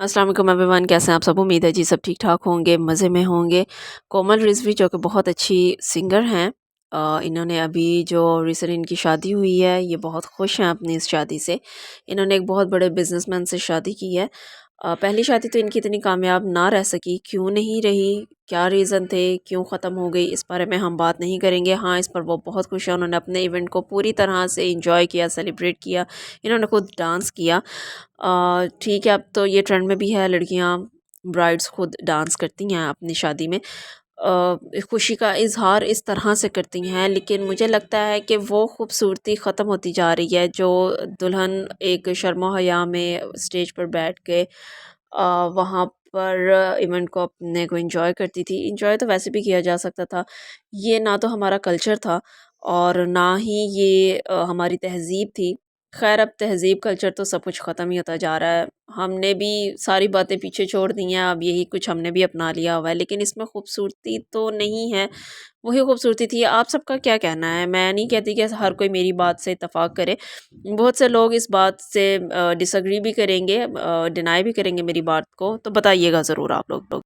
अस्सलाम वालेकुम एवरीवन, कैसे हैं आप सब। उम्मीद है जी सब ठीक ठाक होंगे, मज़े में होंगे। कोमल रिज़वी जो कि बहुत अच्छी सिंगर हैं, इन्होंने अभी जो रिसेंट इनकी शादी हुई है, ये बहुत खुश हैं अपनी इस शादी से। इन्होंने एक बहुत बड़े बिजनेसमैन से शादी की है। पहली शादी तो इनकी इतनी कामयाब ना रह सकी, क्यों नहीं रही, क्या रीज़न थे, क्यों ख़त्म हो गई, इस बारे में हम बात नहीं करेंगे। हाँ, इस पर वो बहुत खुश हैं, उन्होंने अपने इवेंट को पूरी तरह से इंजॉय किया, सेलिब्रेट किया, इन्होंने खुद डांस किया। ठीक है, अब तो ये ट्रेंड में भी है, लड़कियां ब्राइड्स खुद डांस करती हैं अपनी शादी में। खुशी का इजहार इस तरह से करती हैं, लेकिन मुझे लगता है कि वो खूबसूरती ख़त्म होती जा रही है जो दुल्हन एक शर्म हया में स्टेज पर बैठ के वहाँ पर इवेंट को अपने को एंजॉय करती थी। एंजॉय तो वैसे भी किया जा सकता था, ये ना तो हमारा कल्चर था और ना ही ये हमारी तहज़ीब थी। ख़ैर, अब तहज़ीब कल्चर तो सब कुछ ख़त्म ही होता जा रहा है। हमने भी सारी बातें पीछे छोड़ दी हैं, अब यही कुछ हमने भी अपना लिया हुआ है, लेकिन इसमें खूबसूरती तो नहीं है, वही खूबसूरती थी। आप सबका क्या कहना है? मैं नहीं कहती कि हर कोई मेरी बात से इत्तेफ़ाक करे। बहुत से लोग इस बात से डिसएग्री भी करेंगे, डिनाई भी करेंगे मेरी बात को, तो बताइएगा ज़रूर आप लोग।